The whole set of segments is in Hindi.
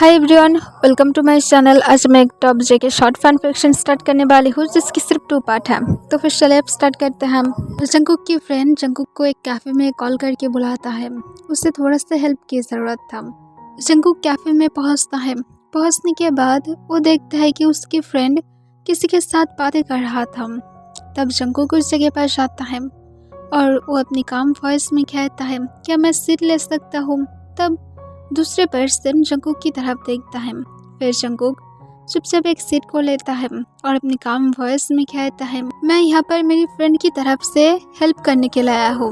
Hi everyone, welcome to my channel. आज मैं एक top JK short fan fiction start करने वाली हूँ जिसकी सिर्फ 2 पार्ट है। तो फिर चलिए अब स्टार्ट करते हैं हम। जंगकुक की फ्रेंड जंगकुक को एक कैफ़े में कॉल करके बुलाता है। उसे थोड़ा सा हेल्प की ज़रूरत था। जंगकुक कैफ़े में पहुँचता है। पहुँचने के बाद वो देखता है कि उसकी फ्रेंड किसी के साथ बातें कर रहा था। तब जंगकुक उस जगह पर जाता है और वो अपनी काम वॉइस में कहता है, क्या मैं सीट ले सकता हूँ? तब दूसरे पर्सन जंगकुक की तरफ देखता है। फिर जंगकुक चुपचाप एक सीट को लेता है और अपनी काम वॉइस में कहता है, मैं यहाँ पर मेरी फ्रेंड की तरफ से हेल्प करने के लिए आया हूँ।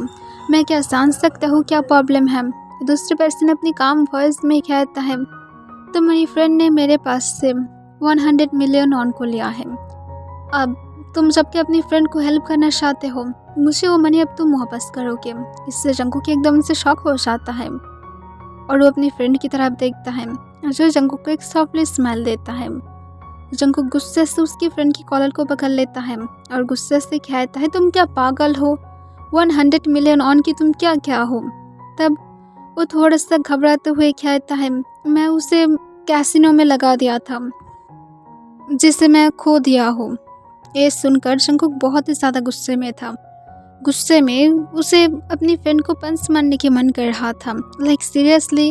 मैं क्या जान सकता हूँ क्या प्रॉब्लम है? दूसरे पर्सन अपनी काम वॉइस में कहता है, तो मेरी फ्रेंड ने मेरे पास से 100 मिलियन ऑन को लिया है। अब तुम जबकि अपनी फ्रेंड को हेल्प करना चाहते हो, मुझे वो मनी अब तुम वापस करोगे। इससे जंगकुक एकदम से शॉक हो जाता है और वो अपनी फ्रेंड की तरफ देखता है जो जंगकुक को एक सॉफ्टली स्माइल देता है। जंगकुक गुस्से से उसकी फ्रेंड की कॉलर को पकड़ लेता है और गुस्से से कहता है, तुम क्या पागल हो? 100 मिलियन ऑन की तुम क्या हो? तब वो थोड़ा सा घबराते हुए कहता है, मैं उसे कैसीनो में लगा दिया था जिसे मैं खो दिया हूँ। ये सुनकर जंगकुक बहुत ही ज़्यादा गुस्से में था। गुस्से में उसे अपनी फ्रेंड को पंच मारने की मन कर रहा था। लाइक सीरियसली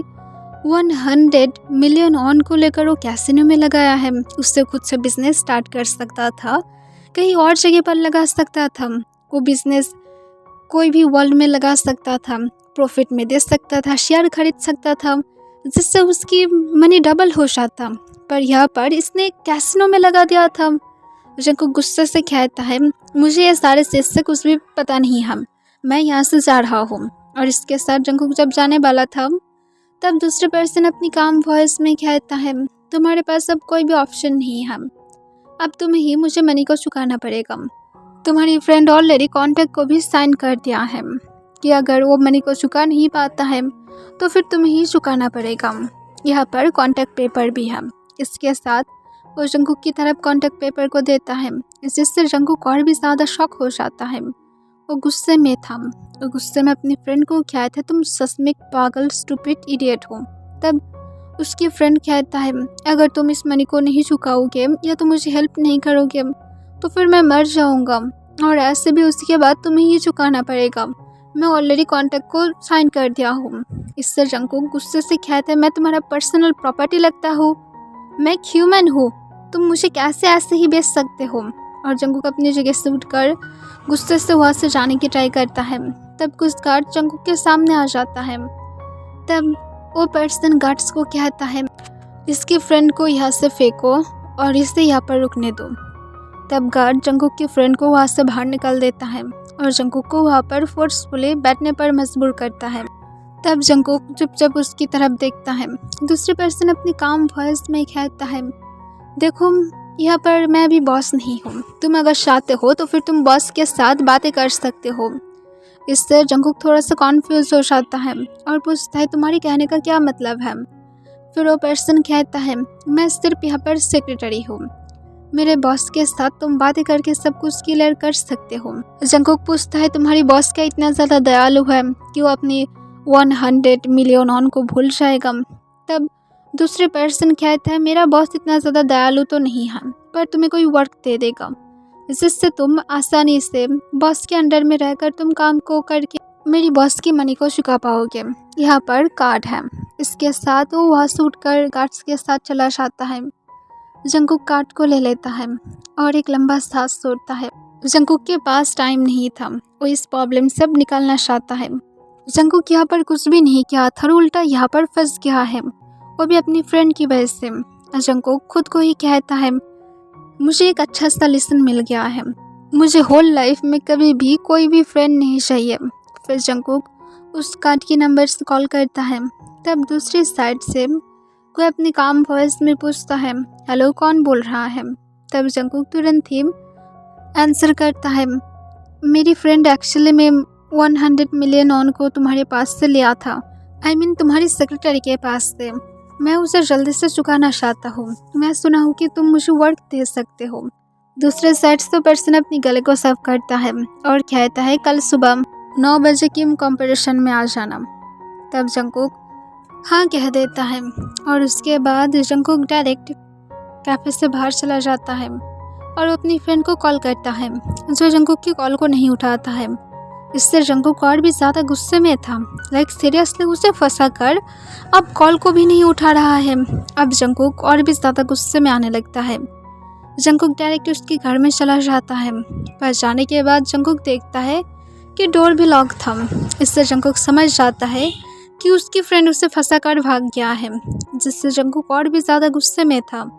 100 मिलियन ऑन को लेकर वो कैसीनो में लगाया है। उससे खुद से बिजनेस स्टार्ट कर सकता था, कहीं और जगह पर लगा सकता था। वो बिजनेस कोई भी वर्ल्ड में लगा सकता था, प्रॉफिट में दे सकता था, शेयर खरीद सकता था जिससे उसकी मनी डबल हो जाता। पर यहाँ पर इसने कैसीनो में लगा दिया था। जंगकुक गुस्से से कहता है, मुझे ये सारे चीज़ से कुछ भी पता नहीं है, मैं यहाँ से जा रहा हूँ। और इसके साथ जंगकुक जब जाने वाला था तब दूसरे पर्सन अपनी काम वॉइस में कहता है, तुम्हारे पास अब कोई भी ऑप्शन नहीं है, अब तुम्हें ही मुझे मनी को चुकाना पड़ेगा। तुम्हारी फ्रेंड ऑलरेडी कॉन्ट्रैक्ट को भी साइन कर दिया है कि अगर वो मनी को चुका नहीं पाता है तो फिर तुम्हें ही चुकाना पड़ेगा। यहाँ पर कॉन्ट्रैक्ट पेपर भी है। इसके साथ वो जंगकुक की तरफ कॉन्ट्रैक्ट पेपर को देता है जिससे जंगकुक और भी ज़्यादा शॉक हो जाता है। वो गुस्से में था। वो गुस्से में अपनी फ्रेंड को कहता है, तुम सच में पागल स्टूपिड इडियट हो। तब उसकी फ्रेंड कहता है, अगर तुम इस मनी को नहीं चुकाओगे या तो मुझे हेल्प नहीं करोगे तो फिर मैं मर जाऊंगा, और ऐसे भी उसके बाद तुम्हें ही चुकाना पड़ेगा। मैं ऑलरेडी कॉन्ट्रैक्ट को साइन कर दिया हूँ। इससे जंगकुक गुस्से से कहता है, मैं तुम्हारा पर्सनल प्रॉपर्टी लगता हूँ? मैं एक ह्यूमन हूँ, तुम मुझे कैसे ऐसे ही बेच सकते हो? और जंगकुक अपनी जगह से उठकर गुस्से से वहाँ से जाने की ट्राई करता है। तब कुछ गार्ड जंगकुक के सामने आ जाता है। तब वो पर्सन गार्ड्स को कहता है, इसकी फ्रेंड को यहाँ से फेंको और इसे यहाँ पर रुकने दो। तब गार्ड जंगकुक की फ्रेंड को वहाँ से बाहर निकाल देता है और जंगकुक को वहाँ पर फोर्सफुली बैठने पर मजबूर करता है। तब जंगकुक चुपचाप उसकी तरफ देखता है। दूसरे पर्सन अपनी काम वॉइस में कहता है, देखो यहाँ पर मैं भी बॉस नहीं हूँ, तुम अगर चाहते हो तो फिर तुम बॉस के साथ बातें कर सकते हो। इससे जंगकुक थोड़ा सा कॉन्फ्यूज हो जाता है और पूछता है, तुम्हारी कहने का क्या मतलब है? फिर वो पर्सन कहता है, मैं सिर्फ यहाँ पर सेक्रेटरी हूँ, मेरे बॉस के साथ तुम बातें करके सब कुछ क्लियर कर सकते हो। जंगकुक पूछता है, तुम्हारी बॉस क्या इतना ज़्यादा दयालु है कि वो अपनी 100 मिलियन ऑन को भूल जाएगा? तब दूसरे पर्सन कहता है, मेरा बॉस इतना ज़्यादा दयालु तो नहीं है, पर तुम्हें कोई वर्क दे देगा जिससे तुम आसानी से बॉस के अंडर में रहकर तुम काम को करके मेरी बॉस की मनी को चुका पाओगे। यहाँ पर कार्ड है। इसके साथ वो वहाँ से उठकर गार्ड्स के साथ चला जाता है। जंगकुक कार्ड को ले लेता है और एक लंबा सांस छोड़ता है। जंगकुक के पास टाइम नहीं था, वो इस प्रॉब्लम से अब निकलना चाहता है। जंगकुक यहाँ पर कुछ भी नहीं किया था, उल्टा यहाँ पर फंस गया है, वो भी अपनी फ्रेंड की वजह से। जंगकुक खुद को ही कहता है, मुझे एक अच्छा सा लेसन मिल गया है, मुझे होल लाइफ में कभी भी कोई भी फ्रेंड नहीं चाहिए। फिर जंगकुक उस कार्ड की नंबर से कॉल करता है। तब दूसरी साइड से कोई अपनी काम वॉइस में पूछता है, हेलो कौन बोल रहा है? तब जंगकुक तुरंत ही आंसर करता है, मेरी फ्रेंड एक्चुअली में 100 मिलियन ऑन को तुम्हारे पास से लिया था, आई मीन तुम्हारी सेक्रेटरी के पास से। मैं उसे जल्दी से चुकाना चाहता हूँ। मैं सुना हूँ कि तुम मुझे वर्क दे सकते हो। दूसरे साइड से पर्सन अपनी गले को साफ करता है और कहता है, कल सुबह 9 बजे की कंपटीशन में आ जाना। तब जंगकुक हाँ कह देता है और उसके बाद जंगकुक डायरेक्ट कैफ़े से बाहर चला जाता है और वो अपनी फ्रेंड को कॉल करता है जो जंगकुक की कॉल को नहीं उठाता है। इससे जंगकुक और भी ज़्यादा गुस्से में था। लाइक सीरियसली उसे फंसा कर अब कॉल को भी नहीं उठा रहा है। अब जंगकुक और भी ज़्यादा गुस्से में आने लगता है। जंगकुक डायरेक्ट उसके घर में चला जाता है पर जाने के बाद जंगकुक देखता है कि डोर भी लॉक था। इससे जंगकुक समझ जाता है कि उसकी फ्रेंड उसे फंसा कर भाग गया है, जिससे जंगकुक और भी ज़्यादा गुस्से में था।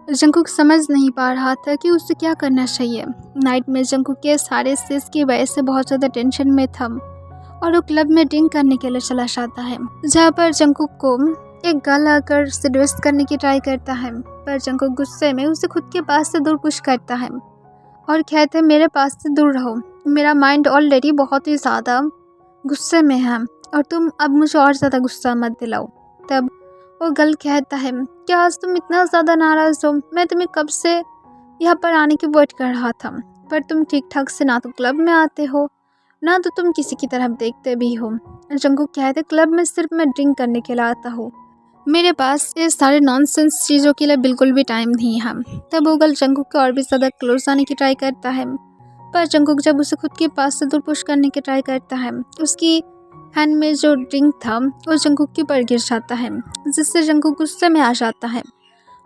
जंगकुक समझ नहीं पा रहा था कि उसे क्या करना चाहिए। नाइट में जंगकुक के सारे चीज़ की वजह से बहुत ज़्यादा टेंशन में था और वो क्लब में ड्रिंक करने के लिए चला जाता है, जहाँ पर जंगकुक को एक गर्ल आकर सेड्यूस करने की ट्राई करता है। पर जंगकुक गुस्से में उसे खुद के पास से दूर पुश करता है और कहते हैं मेरे पास से दूर रहो, मेरा माइंड ऑलरेडी बहुत ही ज़्यादा गुस्से में है और तुम अब मुझे और ज़्यादा गुस्सा मत दिलाओ। तब वो गर्ल कहता है क्या आज तुम इतना ज़्यादा नाराज़ हो? मैं तुम्हें कब से यहाँ पर आने की वेट कर रहा था, पर तुम ठीक ठाक से ना तो क्लब में आते हो ना तो तुम किसी की तरफ देखते भी हो। जंगकुक कहते क्लब में सिर्फ मैं ड्रिंक करने के लिए आता हूँ, मेरे पास ये सारे नॉनसेंस चीज़ों के लिए बिल्कुल भी टाइम नहीं है। तब वो गर्ल जंगकुक के और भी ज़्यादा क्लोज आने की ट्राई करता है, पर जंगकुक जब उसे खुद के पास से दूर पुश करने की ट्राई करता है उसकी हैंड में जो ड्रिंक था वो जंगकुक के ऊपर गिर जाता है, जिससे जंगकुक गुस्से में आ जाता है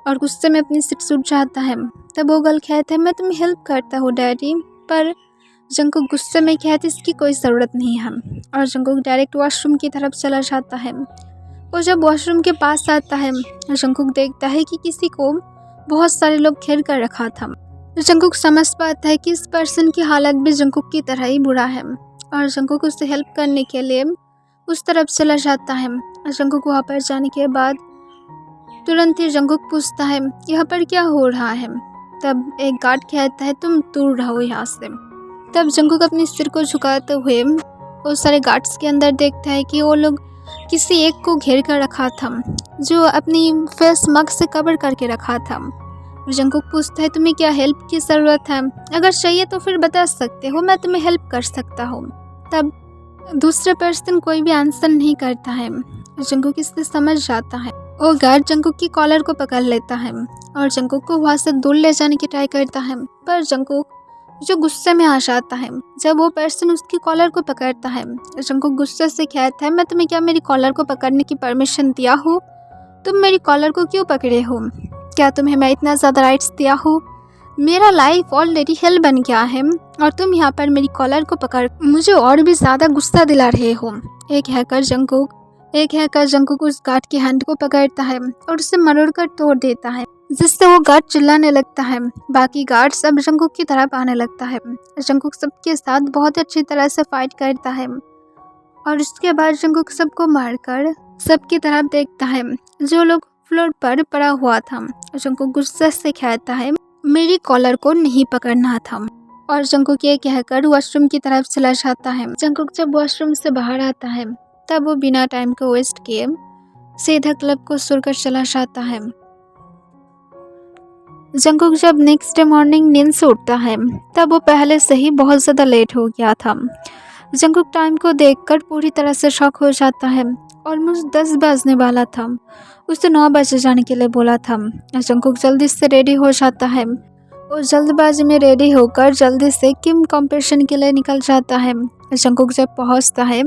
और गुस्से में अपनी सीट से उठ जाता है। तब वो गर्ल कहते हैं मैं तुम्हें हेल्प करता हूँ डैडी, पर जंगकुक गुस्से में कहते इसकी कोई ज़रूरत नहीं है और जंगकुक डायरेक्ट वॉशरूम की तरफ चला जाता है। वो जब वॉशरूम के पास आता है जंगकुक देखता है कि किसी को बहुत सारे लोग घेर कर रखा था। जंगकुक समझ पाता है कि इस पर्सन की हालत भी जंगकुक की तरह ही बुरा है और जंगकुक उससे हेल्प करने के लिए उस तरफ चला जाता है। जंगकुक वहाँ पर जाने के बाद तुरंत ही जंगकुक पूछता है यहाँ पर क्या हो रहा है। तब एक गार्ड कहता है तुम दूर रहो यहाँ से। तब जंगकुक अपने सिर को झुकाते हुए वो सारे गार्ड्स के अंदर देखता है कि वो लोग किसी एक को घेर कर रखा था जो अपनी फेस मास्क से कवर करके रखा था। जंगकुक पूछता है तुम्हें क्या हेल्प की ज़रूरत है? अगर चाहिए तो फिर बता सकते हो, मैं तुम्हें हेल्प कर सकता हूँ। तब दूसरे पर्सन कोई भी आंसर नहीं करता है। जंगकुक इससे समझ जाता है। वो गार्ड जंगकुक की कॉलर को पकड़ लेता है और जंगकुक को वहाँ से दूर ले जाने की ट्राई करता है, पर जंगकुक जो गुस्से में आ जाता है जब वो पर्सन उसकी कॉलर को पकड़ता है। जंगकुक गुस्से से कहता है मैं तुम्हें क्या मेरी कॉलर को पकड़ने की परमिशन दिया हो? तुम मेरी कॉलर को क्यों पकड़े हो? क्या तुम्हें मैं इतना ज़्यादा राइट्स दिया हो? मेरा लाइफ ऑलरेडी हेल बन गया है और तुम यहाँ पर मेरी कॉलर को पकड़ मुझे और भी ज़्यादा गुस्सा दिला रहे हो। एक हैकर जंगकुक उस गार्ड की हैंड को पकड़ता है और उसे मरोड़ कर तोड़ देता है, जिससे वो गार्ड चिल्लाने लगता है। बाकी गार्ड्स अब जंगकुक की तरफ आने लगता है। जंगकुक सबके साथ बहुत अच्छी तरह से फाइट करता है और उसके बाद जंगकुक सबको मारकर सबकी तरफ देखता है जो लोग फ्लोर पर पड़ा हुआ था। जंगकुक गुस्से से कहता है मेरी कॉलर को नहीं पकड़ना था और जंगकुक ये कहकर वॉशरूम की तरफ चला जाता है। जंगकुक जब वॉशरूम से बाहर आता है तब वो बिना टाइम को वेस्ट किए सीधा क्लब को छोड़कर चला जाता है। जंगकुक जब नेक्स्ट डे मॉर्निंग नींद से उठता है तब वो पहले से ही बहुत ज़्यादा लेट हो गया था। जंगकुक टाइम को देखकर पूरी तरह से शॉक हो जाता है। ऑलमोस्ट 10 बजने वाला था, उसे 9 बजे जाने के लिए बोला था। जंगकुक जल्दी से रेडी हो जाता है। वो जल्दबाजी में रेडी होकर जल्दी से किम कॉम्पिटिशन के लिए निकल जाता है। जंगकुक जब पहुंचता है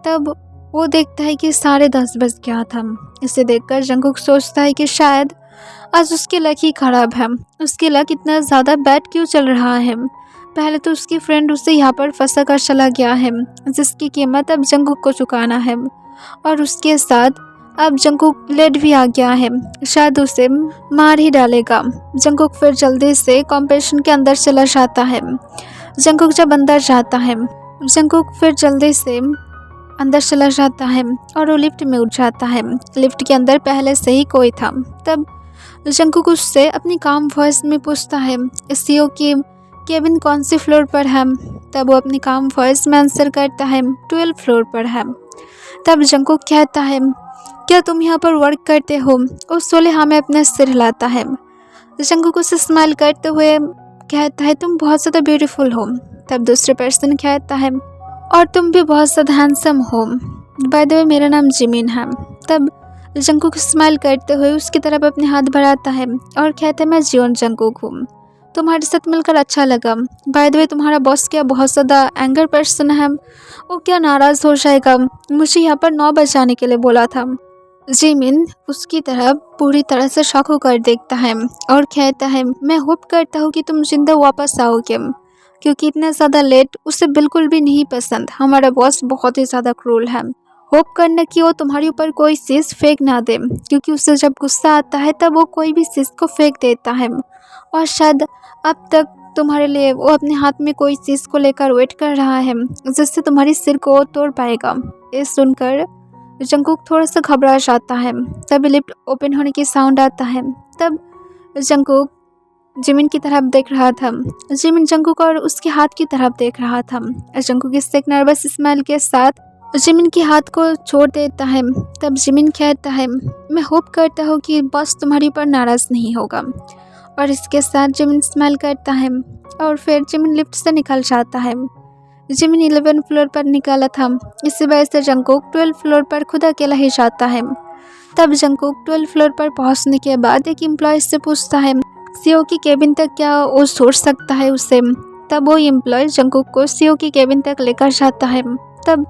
तब वो देखता है कि 10:30 बज गया था। इसे देखकर जंगकुक सोचता है कि शायद आज उसकी लक ही ख़राब है। उसकी लक इतना ज़्यादा बैड क्यों चल रहा है? पहले तो उसकी फ्रेंड उसे यहाँ पर फंसा कर चला गया है, जिसकी कीमत अब जंगकुक को चुकाना है, और उसके साथ अब जंगकुक लेट भी आ गया है, शायद उसे मार ही डालेगा। जंगकुक फिर जल्दी से कॉम्पिटिशन के अंदर चला जाता है। जंगकुक जब अंदर जाता है जंगकुक फिर जल्दी से अंदर चला जाता है और वो लिफ्ट में उठ जाता है। लिफ्ट के अंदर पहले से ही कोई था। तब जंगकुक उससे अपनी काम वॉइस में पूछता है सीईओ की केबिन कौन सी फ्लोर पर है। तब वो अपनी काम वॉइस में आंसर करता है 12 फ्लोर पर है। तब जंगकुक कहता है क्या तुम यहाँ पर वर्क करते हो? उस सोले हमें अपना सिर हिलाता है। जंगकुक उसे स्माइल करते हुए कहता है तुम बहुत ज़्यादा ब्यूटीफुल हो। तब दूसरे पर्सन कहता है और तुम भी बहुत ज़्यादा हैंडसम हो। बाय द वे मेरा नाम जिमिन है। तब जंकुक स्माइल करते हुए उसकी तरफ अपने हाथ बढ़ाता है और कहता है, मैं जियोन जंकुक हूँ, तुम्हारे साथ मिलकर अच्छा लगा। बाय द वे, तुम्हारा बॉस क्या बहुत ज़्यादा एंगर पर्सन है, वो क्या नाराज़ हो जाएगा, मुझे यहाँ पर 9 बजाने के लिए बोला था। जिमिन उसकी तरफ पूरी तरह से शॉक होकर देखता है और कहता है, मैं होप करता हूँ कि तुम जिंदा वापस आओगे, क्योंकि इतना ज़्यादा लेट उसे बिल्कुल भी नहीं पसंद। हमारा बॉस बहुत ही ज़्यादा क्रूल है। होप करना कि वो तुम्हारे ऊपर कोई चीज़ फेंक ना दे, क्योंकि उसे जब गुस्सा आता है तब वो कोई भी चीज़ को फेंक देता है, और शायद अब तक तुम्हारे लिए वो अपने हाथ में कोई चीज़ को लेकर वेट कर रहा है जिससे तुम्हारी सिर को वो तोड़ पाएगा। ये सुनकर जंकुक थोड़ा सा घबरा जाता है। तभी लिफ्ट ओपन होने की साउंड आता है। तब जंकुक जिमिन की तरफ देख रहा था। जिमिन जंकुक और उसके हाथ की तरफ देख रहा था। जंकुक इससे एक नर्वस स्माइल के साथ जिमिन के हाथ को छोड़ देता है। तब जिमिन कहता है, मैं होप करता हूँ कि बॉस तुम्हारे ऊपर नाराज़ नहीं होगा। और इसके साथ जिमिन स्माइल करता है और फिर जिमिन लिफ्ट से निकल जाता है। जिमिन 11 फ्लोर पर निकाला था, इसी वजह से जंकुक 12 फ्लोर पर खुद अकेला ही जाता है। तब जंकुक 12 फ्लोर पर पहुंचने के बाद एक एम्प्लॉय से पूछता है, सीओ की केबिन तक क्या वो छोड़ सकता है उसे। तब वो एम्प्लॉय जंकुक को सीओ की केबिन तक लेकर जाता है। तब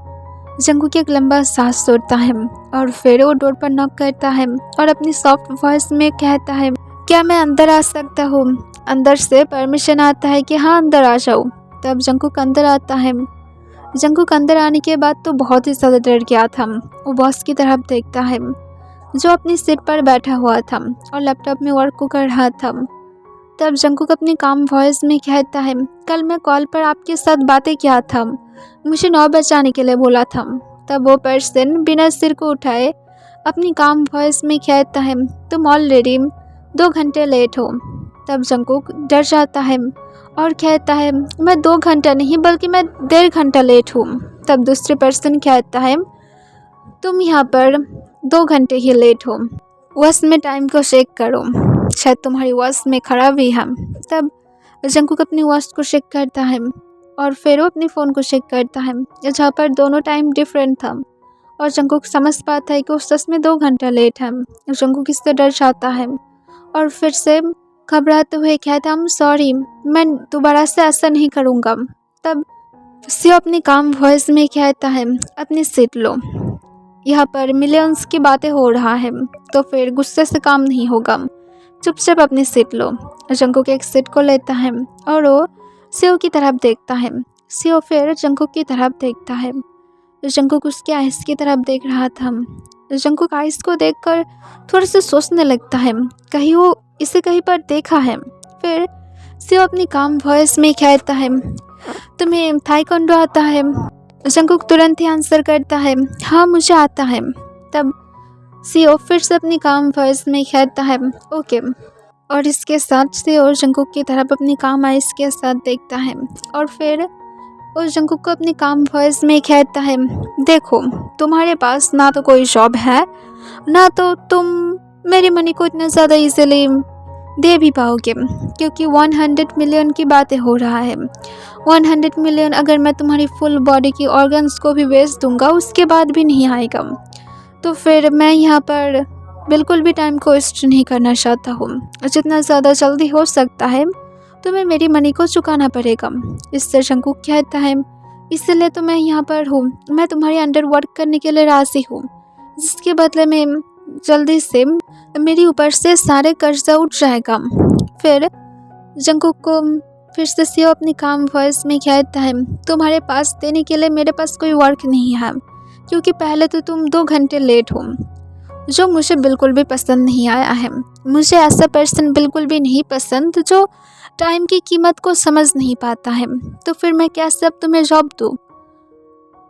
जंकुक एक लंबा सांस छोड़ता है और फिर वो डोर पर नॉक करता है और अपनी सॉफ्ट वॉइस में कहता है, क्या मैं अंदर आ सकता हूँ। अंदर से परमिशन आता है कि हाँ अंदर आ जाओ। तब जंकुक अंदर आता है। जंकुक अंदर आने के बाद तो बहुत ही ज़्यादा डर गया था। वो बॉस की तरफ देखता है जो अपनी सीट पर बैठा हुआ था और लैपटॉप में वर्क को कर रहा था। तब जंकुक अपनी काम वॉइस में कहता है, कल मैं कॉल पर आपके साथ बातें किया था, मुझे 9 बजाने के लिए बोला था। तब वो पर्सन बिना सिर को उठाए अपनी काम वॉइस में कहता है, तुम ऑलरेडी 2 घंटे लेट हो। तब जंकुक डर जाता है और कहता है, मैं 2 घंटा नहीं बल्कि मैं 1.5 घंटा लेट हूँ। तब दूसरे पर्सन कहता है, तुम यहाँ पर 2 घंटे ही लेट हो, वॉच में टाइम को चेक करो, शायद तुम्हारी वॉच में खराबी है। तब जंकुक अपनी वॉच को चेक करता है और फिर वो अपने फ़ोन को चेक करता है जहाँ पर दोनों टाइम डिफरेंट था, और जंकुक समझ पाता है कि वो सच में 2 घंटा लेट है। जंकुक इससे डर जाता है और फिर से घबराते हुए कहता, हम सॉरी, मैं दोबारा से ऐसा नहीं करूँगा। तब सीओ अपनी काम वॉइस में कहता है, अपनी सीट लो, यहाँ पर मिलियंस की बातें हो रहा है, तो फिर गुस्से से काम नहीं होगा, चुपचाप अपनी सीट लो। जंकुक एक सीट को लेता है और वो सीओ की तरफ देखता है। सीओ फिर जंकुक की तरफ देखता है। जंकुक उसके आइस की तरफ देख रहा था। जंकुक आइस को देखकर थोड़ा सा सोचने लगता है, कहीं वो इसे कहीं पर देखा है। फिर सीओ अपनी काम वॉइस में कहता है, तुम्हें ताइक्वांडो आता है। जंकुक तुरंत ही आंसर करता है, हाँ मुझे आता है। तब सीओ फिर से अपनी काम वॉइस में कहता है, ओके। और इसके साथ सीओ जंकुक की तरफ अपनी काम आइस के साथ देखता है और फिर वो जंकुक को अपनी काम वॉइस में कहता है, देखो तुम्हारे पास ना तो कोई जॉब है, ना तो तुम मेरी मनी को इतना ज़्यादा इजीली दे भी पाओगे, क्योंकि 100 मिलियन की बातें हो रहा है। 100 मिलियन अगर मैं तुम्हारी फुल बॉडी की ऑर्गन्स को भी बेच दूंगा उसके बाद भी नहीं आएगा। तो फिर मैं यहाँ पर बिल्कुल भी टाइम को वेस्ट नहीं करना चाहता हूँ। जितना ज़्यादा जल्दी हो सकता है तुम्हें मेरी मनी को चुकाना पड़ेगा। इससे जंकुक कहता है, इसलिए तो मैं यहाँ पर हूँ, मैं तुम्हारे अंडर वर्क करने के लिए राज़ी हूँ, जिसके बदले में जल्दी से मेरे ऊपर से सारे कर्जा उठ जाएगा। फिर जंकुक को फिर से सीओ अपनी काम वॉइस में कहता है, तुम्हारे पास देने के लिए मेरे पास कोई वर्क नहीं है, क्योंकि पहले तो तुम 2 घंटे लेट हो, जो मुझे बिल्कुल भी पसंद नहीं आया है। मुझे ऐसा पर्सन बिल्कुल भी नहीं पसंद जो टाइम की कीमत को समझ नहीं पाता है। तो फिर मैं कैसे अब तुम्हें जॉब दूँ?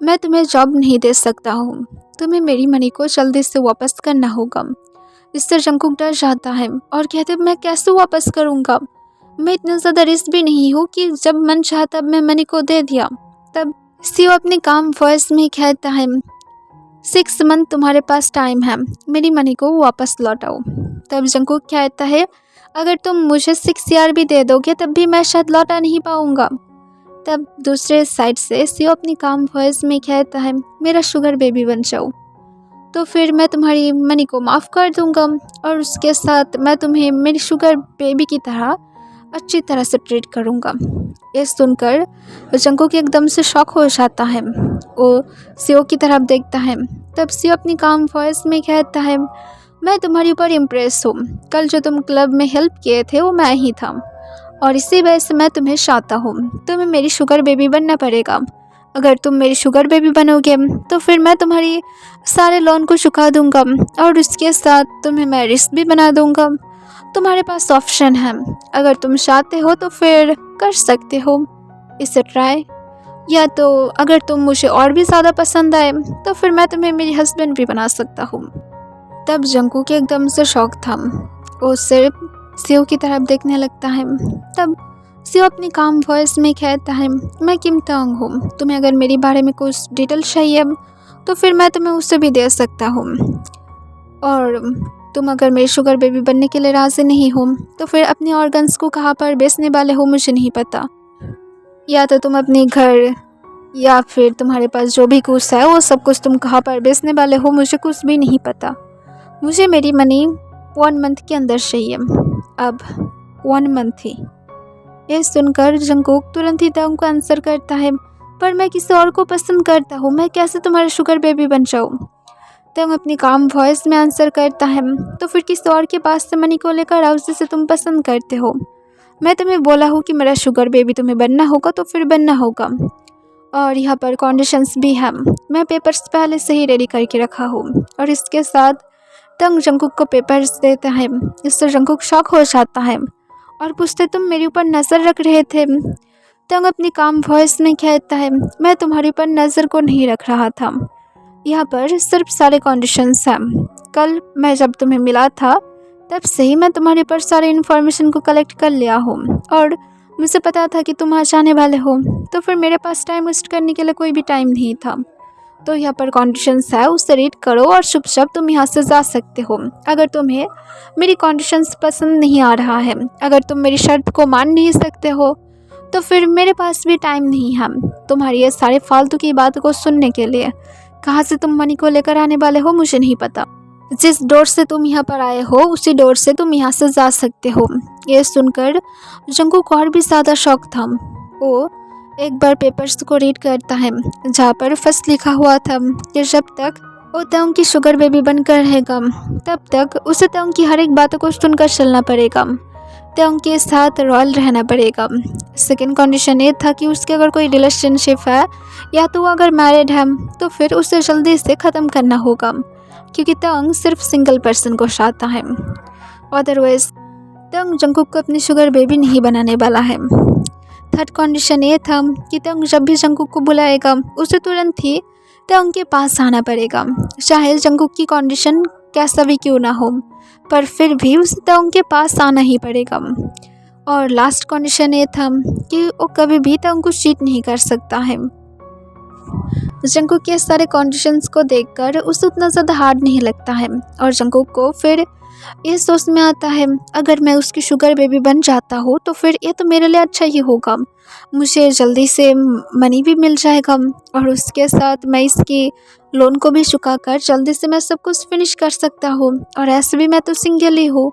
मैं तुम्हें जॉब नहीं दे सकता हूँ, तुम्हें मेरी मनी को जल्दी से वापस करना होगा। इससे जंकुक डर जाता है और कहते, मैं कैसे वापस करूँगा, मैं इतना ज़्यादा रिस्क भी नहीं हूँ कि जब मन चाहा तब मैं मनी को दे दिया। तब सीओ अपने काम वॉइस में कहता है, 6 मंथ तुम्हारे पास टाइम है, मेरी मनी को वापस लौटाओ। तब जंकुक कहता है, अगर तुम मुझे 6 ईयर भी दे दोगे तब भी मैं शायद लौटा नहीं पाऊँगा। तब दूसरे साइड से सीओ अपनी काम वॉइस में कहता है, मेरा शुगर बेबी बन जाओ। तो फिर मैं तुम्हारी मनी को माफ़ कर दूँगा और उसके साथ मैं तुम्हें मेरी शुगर बेबी की तरह अच्छी तरह से ट्रीट करूँगा। ये सुनकर जंकुक एकदम से शॉक हो जाता है। वो सीओ की तरफ देखता है। तब सीओ अपनी काम वॉइस में कहता है, मैं तुम्हारे ऊपर इम्प्रेस हूँ। कल जो तुम क्लब में हेल्प किए थे वो मैं ही था और इसी वजह से मैं तुम्हें चाहता हूँ। तुम्हें मेरी शुगर बेबी बनना पड़ेगा। अगर तुम मेरी शुगर बेबी बनोगे तो फिर मैं तुम्हारी सारे लोन को चुका दूँगा और उसके साथ तुम्हें मैं रिस्क भी बना दूँगा। तुम्हारे पास ऑप्शन है, अगर तुम चाहते हो तो फिर कर सकते हो इसे ट्राई, या तो अगर तुम मुझे और भी ज़्यादा पसंद आए तो फिर मैं तुम्हें मेरी हस्बैंड भी बना सकता हूँ। तब जंकुक एकदम से शॉक था। वो सिर्फ सीओ की तरफ देखने लगता है। तब सीओ अपनी काम वॉइस में कहता है, मैं किम तंग हूँ। तुम्हें अगर मेरे बारे में कुछ डिटेल चाहिए तो फिर मैं तुम्हें उससे भी दे सकता हूँ, और तुम अगर मेरी शुगर बेबी बनने के लिए राज़ी नहीं हो तो फिर अपने ऑर्गन्स को कहाँ पर बेचने वाले हो मुझे नहीं पता, या तो तुम अपने घर या फिर तुम्हारे पास जो भी कुछ है वो सब कुछ तुम कहाँ पर बेचने वाले हो मुझे कुछ भी नहीं पता। मुझे मेरी मनी 1 मंथ के अंदर चाहिए। अब 1 मंथ ही। ये सुनकर जंकुक तुरंत ही तंग को आंसर करता है, पर मैं किसी और को पसंद करता हूँ, मैं कैसे तुम्हारा शुगर बेबी बन जाऊँ। तंग अपनी काम वॉइस में आंसर करता है, तो फिर किसी और के पास से मनी को लेकर आओ जिसे तुम पसंद करते हो। मैं तुम्हें बोला हूँ कि मेरा शुगर बेबी तुम्हें बनना होगा तो फिर बनना होगा, और यहाँ पर कंडीशंस भी हैं। मैं पेपर्स पहले से ही रेडी करके रखा हूँ। और इसके साथ तंग जंकुक को पेपर्स देता है। इससे जंकुक शॉक हो जाता है और पूछते, तुम मेरे ऊपर नज़र रख रहे थे। तंग अपनी काम वॉइस में कहता है, मैं तुम्हारे ऊपर नज़र को नहीं रख रहा था, यहाँ पर सिर्फ सारे कंडीशंस हैं। कल मैं जब तुम्हें मिला था तब से ही मैं तुम्हारे ऊपर सारे इन्फॉर्मेशन को कलेक्ट कर लिया हूँ और मुझे पता था कि तुम आ जाने वाले हो, तो फिर मेरे पास टाइम वेस्ट करने के लिए कोई भी टाइम नहीं था। तो यहाँ पर कंडीशंस है, उसे रीड करो और चुपचाप तुम यहाँ से जा सकते हो। अगर तुम्हें मेरी कंडीशंस पसंद नहीं आ रहा है, अगर तुम मेरी शर्त को मान नहीं सकते हो तो फिर मेरे पास भी टाइम नहीं है तुम्हारी ये सारे फालतू की बातों को सुनने के लिए। कहाँ से तुम मनी को लेकर आने वाले हो मुझे नहीं पता। जिस डोर से तुम यहाँ पर आए हो उसी डोर से तुम यहाँ से जा सकते हो। ये सुनकर जंकुक और भी ज़्यादा शॉक था। वो एक बार पेपर्स को रीड करता है जहाँ पर फर्स्ट लिखा हुआ था कि जब तक वो तंग की शुगर बेबी बनकर रहेगा तब तक उसे तंग की हर एक बातों को सुनकर चलना पड़ेगा, तंग के साथ रॉयल रहना पड़ेगा। सेकेंड कंडीशन ये था कि उसके अगर कोई रिलेशनशिप है या तो वो अगर मैरिड है तो फिर उसे जल्दी से ख़त्म करना होगा, क्योंकि तंग सिर्फ सिंगल पर्सन को चाहता है। अदरवाइज तंग जंकुक को अपनी शुगर बेबी नहीं बनाने वाला है। थर्ड कंडीशन ये था कि तंग जब भी जंकुक को बुलाएगा उसे तुरंत ही तंग के पास आना पड़ेगा, चाहे जंकुक की कंडीशन कैसा भी क्यों ना हो, पर फिर भी उसे तंग के पास आना ही पड़ेगा। और लास्ट कंडीशन ये था कि वो कभी भी तंग को चीट नहीं कर सकता है। जंकुक के सारे कंडीशंस को देखकर उसे उतना ज़्यादा हार्ड नहीं लगता है और जंकुक को फिर ये सोच में आता है, अगर मैं उसकी शुगर बेबी बन जाता हूँ तो फिर ये तो मेरे लिए अच्छा ही होगा, मुझे जल्दी से मनी भी मिल जाएगा और उसके साथ मैं इसकी लोन को भी चुका कर जल्दी से मैं सब कुछ फिनिश कर सकता हूँ, और ऐसे भी मैं तो सिंगल ही हूँ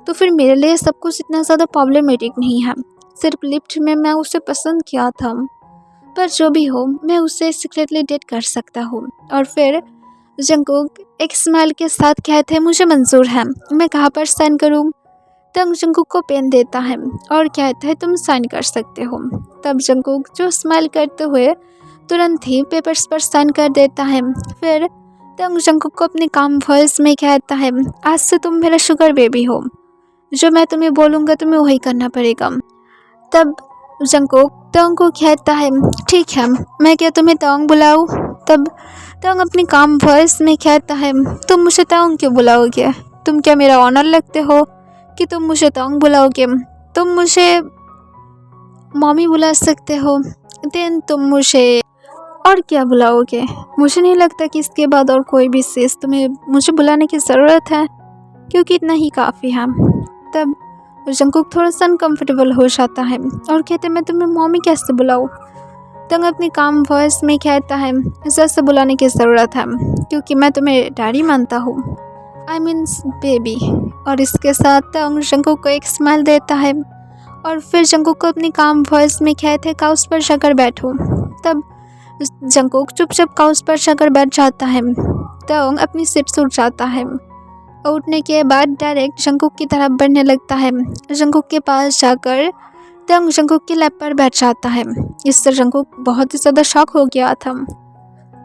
तो फिर मेरे लिए सब कुछ इतना ज़्यादा प्रॉब्लमेटिक नहीं है। सिर्फ लिफ्ट में मैं उसे पसंद किया था, पर जो भी हो मैं उसे सीक्रेटली डेट कर सकता हूँ। और फिर जंकुक एक स्माइल के साथ कहते हैं, मुझे मंजूर है, मैं कहाँ पर साइन करूँ। तंग जंकुक को पेन देता है और कहता है, तुम साइन कर सकते हो। तब जंकुक जो स्माइल करते हुए तुरंत ही पेपर्स पर साइन कर देता है। फिर तंग जंकुक को अपने काम वॉइस में कहता है, आज से तुम मेरा शुगर बेबी हो, जो मैं तुम्हें बोलूँगा तुम्हें वही करना पड़ेगा। तब जंकुक तंग को कहता है, ठीक है, मैं क्या तुम्हें तंग बुलाऊँ। तब तंग अपनी काम वॉइस में कहता है, तुम मुझे तंग क्यों बुलाओगे, तुम क्या मेरा ऑनर लगते हो कि तुम मुझे तंग बुलाओगे। तुम मुझे मम्मी बुला सकते हो, देन तुम मुझे और क्या बुलाओगे। मुझे नहीं लगता कि इसके बाद और कोई भी चीज़ तुम्हें मुझे बुलाने की ज़रूरत है, क्योंकि इतना ही काफ़ी है। तब जंकुक थोड़ा सा अनकम्फर्टेबल हो जाता है और कहते, मैं तुम्हें मम्मी कैसे बुलाऊँ। तंग अपनी काम वॉइस में कहता है, इज्जत से बुलाने की ज़रूरत है क्योंकि मैं तुम्हें डैडी मानता हूँ, आई मीन्स बेबी। और इसके साथ तंग जंकुक को एक स्माइल देता है और फिर जंकुक को अपनी काम वॉइस में कहते काउस पर जाकर बैठो। तब जंकुक चुपचाप काउस पर जाकर बैठ जाता है। तंग अपनी सीट से उठ जाता है। उठने के बाद डायरेक्ट जंकुक की तरफ बढ़ने लगता है। जंकुक के पास जाकर तंग जंकुक के लैप पर बैठ जाता है। इससे जंकुक बहुत ही ज़्यादा शॉक हो गया था।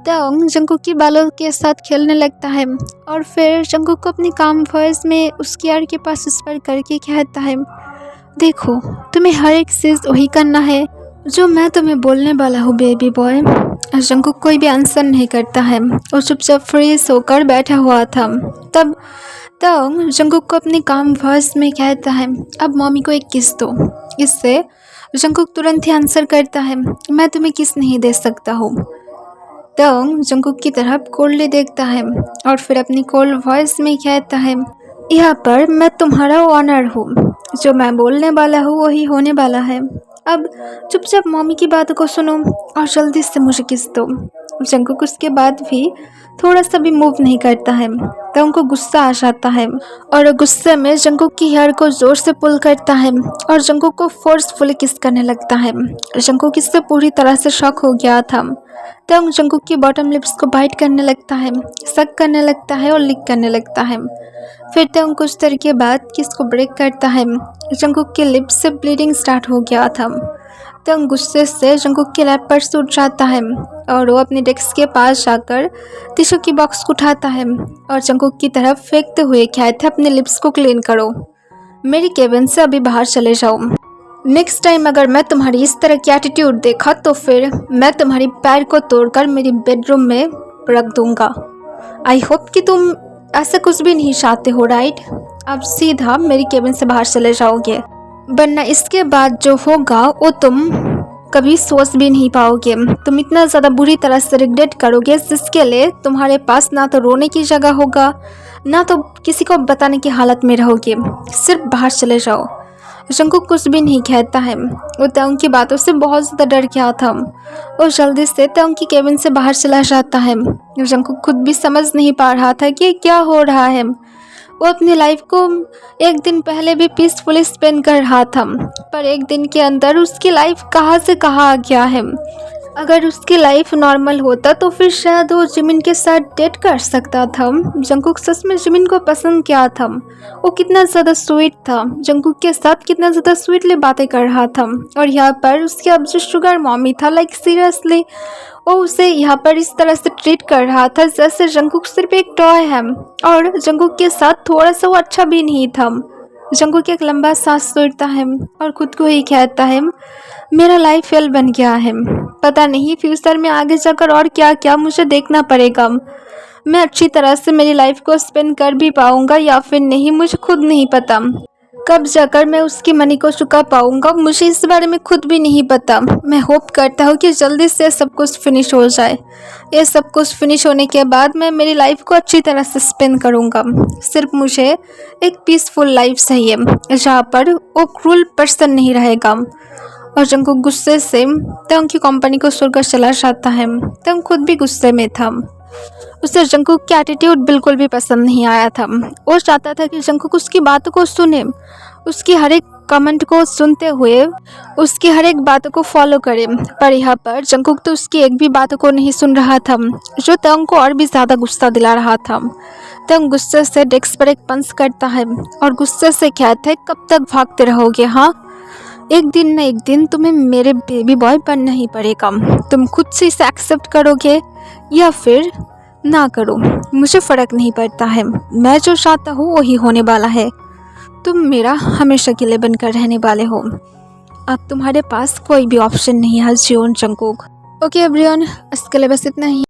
तंग जंकुक के बालों के साथ खेलने लगता है और फिर जंकुक को अपनी काम वॉइस में उसकी यार के पास विस्पर करके कहता है, देखो तुम्हें हर एक चीज़ वही करना है जो मैं तुम्हें बोलने वाला हूँ बेबी बॉय। जंकुक कोई भी आंसर नहीं करता है और चुपचाप फ्रीज होकर बैठा हुआ था। तब तंग जंकुक को अपनी काम वॉइस में कहता है, अब मम्मी को एक किस दो। इससे जंकुक तुरंत ही आंसर करता है, मैं तुम्हें किस नहीं दे सकता हूँ। तंग जंकुक की तरफ कोल्डली देखता है और फिर अपनी कोल्ड वॉइस में कहता है, यहाँ पर मैं तुम्हारा ऑनर हूँ, जो मैं बोलने वाला हूँ वही होने वाला है। अब चुपचाप मम्मी की बातों को सुनो और जल्दी से मुझे किस दो। जंकुक उसके बाद भी थोड़ा सा भी मूव नहीं करता है। तो उनको गुस्सा आ जाता है और गुस्से में जंकुक की हेयर को ज़ोर से पुल करता है और जंकुक को फोर्सफुली किस करने लगता है। जंकुक इससे पूरी तरह से शॉक हो गया था। तंग जंकुक की बॉटम लिप्स को बाइट करने लगता है, सक करने लगता है और लिक करने लगता है। फिर तंग कुछ देर के बाद किस को ब्रेक करता है। जंकुक के लिप्स से ब्लीडिंग स्टार्ट हो गया था। तंग गुस्से से जंकुक के लैप पर से उठ जाता है और वो अपने डेस्क के पास जाकर टिश्यू की बॉक्स को उठाता है और जंकुक की तरफ फेंकते हुए कहता है, अपने लिप्स को क्लीन करो, मेरी केबिन से अभी बाहर चले जाओ। नेक्स्ट टाइम अगर मैं तुम्हारी इस तरह की एटीट्यूड देखा तो फिर मैं तुम्हारी पैर को तोड़कर मेरी बेडरूम में रख दूंगा। आई होप कि तुम ऐसा कुछ भी नहीं चाहते हो, राइट? अब सीधा मेरी केबिन से बाहर चले जाओगे, वरना इसके बाद जो होगा वो तुम कभी सोच भी नहीं पाओगे। तुम इतना ज़्यादा बुरी तरह से रिग्रेट करोगे जिसके लिए तुम्हारे पास ना तो रोने की जगह होगा ना तो किसी को बताने की हालत में रहोगे। सिर्फ बाहर चले जाओ। जंकुक कुछ भी नहीं कहता है। वो तंग की बातों से बहुत ज़्यादा डर गया था। वो जल्दी से तंग की केबिन से बाहर चला जाता है। जंकुक खुद भी समझ नहीं पा रहा था कि क्या हो रहा है। वो अपनी लाइफ को एक दिन पहले भी पीसफुली स्पेंड कर रहा था, पर एक दिन के अंदर उसकी लाइफ कहाँ से कहाँ आ गया है। अगर उसकी लाइफ नॉर्मल होता तो फिर शायद वो जिमिन के साथ डेट कर सकता था। जंकुक सच में जिमिन को पसंद किया था। वो कितना ज़्यादा स्वीट था, जंकुक के साथ कितना ज़्यादा स्वीटली बातें कर रहा था। और यहाँ पर उसके अब जो शुगर मॉमी था, लाइक सीरियसली वो उसे यहाँ पर इस तरह से ट्रीट कर रहा था जैसे जंकुक सिर्फ एक टॉय है। और जंकुक के साथ थोड़ा सा वो अच्छा भी नहीं था। जंकुक एक लंबा सांस छोड़ता है और खुद को ही कहता है, मेरा लाइफ फेल बन गया है। पता नहीं फ्यूचर में आगे जाकर और क्या क्या मुझे देखना पड़ेगा। मैं अच्छी तरह से मेरी लाइफ को स्पेंड कर भी पाऊंगा या फिर नहीं, मुझे खुद नहीं पता। कब जाकर मैं उसकी मनी को चुका पाऊंगा, मुझे इस बारे में खुद भी नहीं पता। मैं होप करता हूँ कि जल्दी से सब कुछ फिनिश हो जाए। ये सब कुछ फिनिश होने के बाद मैं मेरी लाइफ को अच्छी तरह से स्पेंड करूँगा। सिर्फ मुझे एक पीसफुल लाइफ चाहिए जहाँ पर वो क्रूल पर्सन नहीं रहेगा। और जंकुक गुस्से से तंग की कंपनी को छोड़कर चला जाता है। तंग खुद भी गुस्से में था। उसे जंकुक की एटीट्यूड बिल्कुल भी पसंद नहीं आया था। वो चाहता था कि जंकुक उसकी बातों को सुने, उसकी हर एक कमेंट को सुनते हुए उसकी हर एक बातों को फॉलो करे। पर यहाँ पर जंकुक तो उसकी एक भी बातों को नहीं सुन रहा था, जो तंग को और भी ज़्यादा गुस्सा दिला रहा था। तंग गुस्से से डेस्क पर एक पंच करता है और गुस्से से कहता है, कब तक भागते रहोगे? हाँ, एक दिन न एक दिन तुम्हें मेरे बेबी बॉय बनना ही पड़ेगा। तुम खुद से इसे एक्सेप्ट करोगे या फिर ना करो, मुझे फ़र्क नहीं पड़ता है। मैं जो चाहता हूँ वही होने वाला है। तुम मेरा हमेशा के लिए बनकर रहने वाले हो। अब तुम्हारे पास कोई भी ऑप्शन नहीं है जीवन जंकुक। ओके एवरीवन, इसके लिए बस इतना ही।